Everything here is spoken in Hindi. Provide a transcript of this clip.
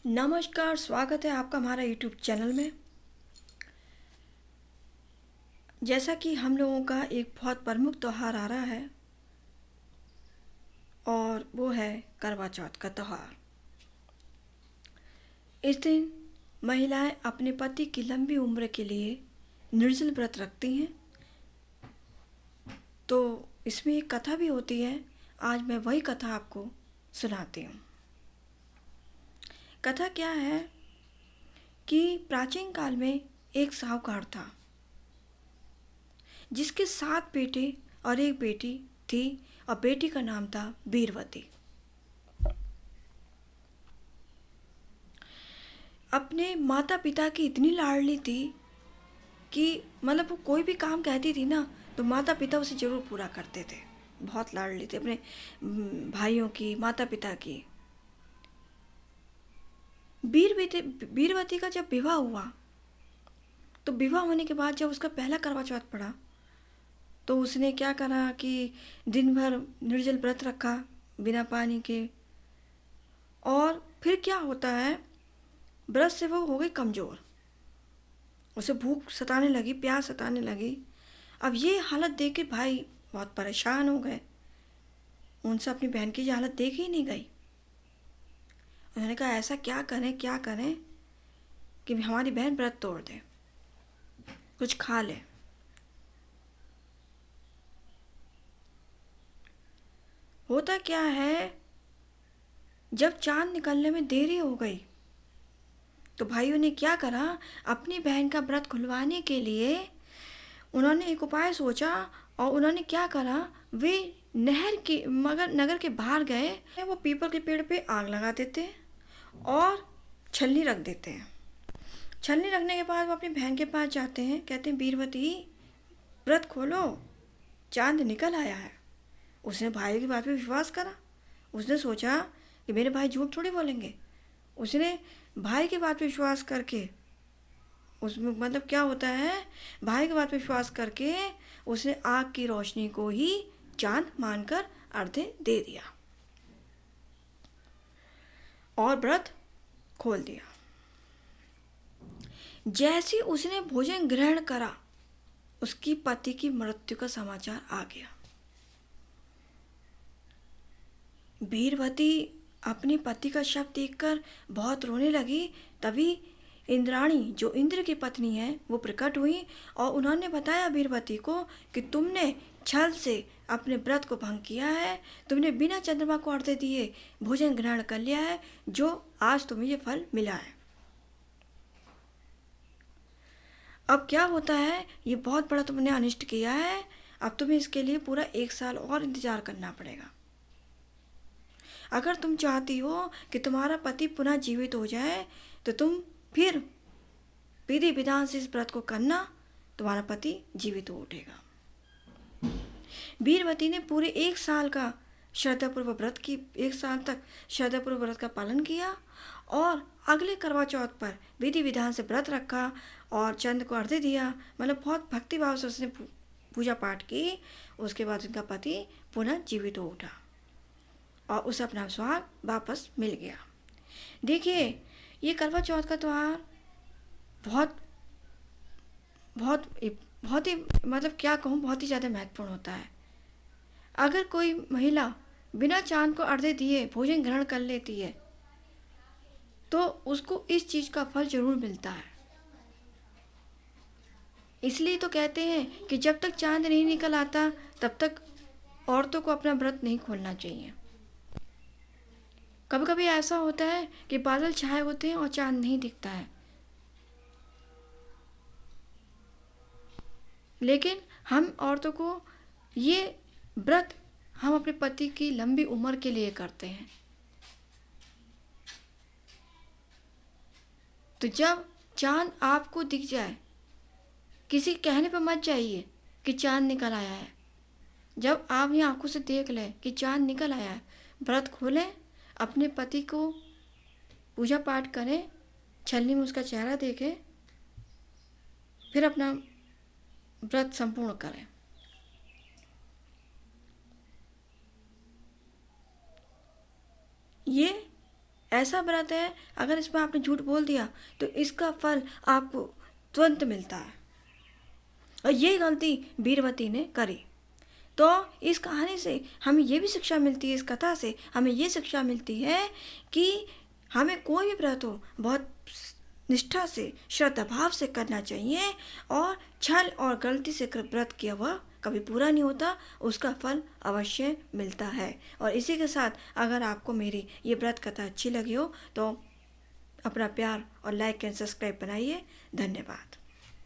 नमस्कार, स्वागत है आपका हमारा यूट्यूब चैनल में। जैसा कि हम लोगों का एक बहुत प्रमुख त्यौहार आ रहा है और वो है करवा चौथ का त्यौहार। इस दिन महिलाएं अपने पति की लंबी उम्र के लिए निर्जल व्रत रखती हैं। तो इसमें एक कथा भी होती है। आज मैं वही कथा आपको सुनाती हूँ। कथा क्या है कि प्राचीन काल में एक साहूकार था जिसके 7 बेटे और एक बेटी थी और बेटी का नाम था बीरवती। अपने माता पिता की इतनी लाडली थी कि मतलब वो कोई भी काम कहती थी ना तो माता पिता उसे ज़रूर पूरा करते थे। बहुत लाडली थे अपने भाइयों की, माता पिता की। बीरवती का जब विवाह हुआ तो विवाह होने के बाद जब उसका पहला करवा चौथ पड़ा तो उसने क्या करा कि दिन भर निर्जल व्रत रखा बिना पानी के। और फिर क्या होता है, व्रत से वो हो गई कमज़ोर, उसे भूख सताने लगी, प्यास सताने लगी। अब ये हालत देख के भाई बहुत परेशान हो गए। उनसे अपनी बहन की ये हालत देख ही नहीं गई। उन्होंने कहा ऐसा क्या करें कि हमारी बहन व्रत तोड़ दे, कुछ खा ले। होता क्या है, जब चांद निकलने में देरी हो गई तो भाइयों ने क्या करा, अपनी बहन का व्रत खुलवाने के लिए उन्होंने एक उपाय सोचा। और उन्होंने क्या करा, वे नगर के बाहर गए। वो पीपल के पेड़ पे आग लगा देते हैं और छलनी रख देते हैं। छलनी रखने के बाद वो अपनी बहन के पास जाते हैं, कहते हैं बीरवती व्रत खोलो, चांद निकल आया है। उसने भाई की बात पे विश्वास करा। उसने सोचा कि मेरे भाई झूठ थोड़ी बोलेंगे। उसने भाई की बात पे विश्वास करके, उसमें मतलब क्या होता है, भाई की बात पे विश्वास करके उसने आग की रोशनी को ही चांद मानकर अर्घ्य दे दिया और व्रत खोल दिया। जैसे उसने भोजन ग्रहण करा उसकी पति की मृत्यु का समाचार आ गया। बीरवती अपने पति का शव देखकर बहुत रोने लगी। तभी इंद्राणी जो इंद्र की पत्नी है वो प्रकट हुई और उन्होंने बताया बीरवती को कि तुमने छल से अपने व्रत को भंग किया है, तुमने बिना चंद्रमा को अर्घ्य दिए भोजन ग्रहण कर लिया है, जो आज तुम्हें ये फल मिला है। अब क्या होता है, ये बहुत बड़ा तुमने अनिष्ट किया है, अब तुम्हें इसके लिए पूरा 1 साल और इंतजार करना पड़ेगा। अगर तुम चाहती हो कि तुम्हारा पति पुनः जीवित हो जाए तो तुम फिर विधि विधान से इस व्रत को करना, तुम्हारा पति जीवित हो उठेगा। बीरवती ने पूरे 1 साल का श्रद्धापूर्वक व्रत की, 1 साल तक श्रद्धापूर्वक व्रत का पालन किया और अगले करवा चौथ पर विधि विधान से व्रत रखा और चंद्र को अर्घ्य दिया। मतलब बहुत भक्तिभाव से उसने पूजा पाठ की। उसके बाद उनका पति पुनः जीवित हो उठा और उसे अपना सुहाग वापस मिल गया। देखिए, ये करवा चौथ का त्यौहार बहुत बहुत बहुत ही मतलब क्या कहूँ, बहुत ही ज़्यादा महत्वपूर्ण होता है। अगर कोई महिला बिना चांद को अर्घ्य दिए भोजन ग्रहण कर लेती है तो उसको इस चीज़ का फल जरूर मिलता है। इसलिए तो कहते हैं कि जब तक चांद नहीं निकल आता तब तक औरतों को अपना व्रत नहीं खोलना चाहिए। कभी कभी ऐसा होता है कि बादल छाए होते हैं और चांद नहीं दिखता है, लेकिन हम औरतों को ये व्रत हम अपने पति की लंबी उम्र के लिए करते हैं। तो जब चांद आपको दिख जाए, किसी कहने पर मत जाइए कि चांद निकल आया है। जब आप अपनी आंखों से देख लें कि चांद निकल आया है, व्रत खोलें, अपने पति को पूजा पाठ करें, छलनी में उसका चेहरा देखें, फिर अपना व्रत संपूर्ण करें। ये ऐसा व्रत है, अगर इसमें आपने झूठ बोल दिया तो इसका फल आपको तुरंत मिलता है। और यही गलती बीरबती ने करी। तो इस कहानी से हमें ये भी शिक्षा मिलती है, इस कथा से हमें ये शिक्षा मिलती है कि हमें कोई भी व्रत हो बहुत निष्ठा से, श्रद्धा भाव से करना चाहिए। और छल और गलती से व्रत किया हुआ कभी पूरा नहीं होता, उसका फल अवश्य मिलता है। और इसी के साथ अगर आपको मेरी ये व्रत कथा अच्छी लगी हो तो अपना प्यार और लाइक एंड सब्सक्राइब बनाइए। धन्यवाद।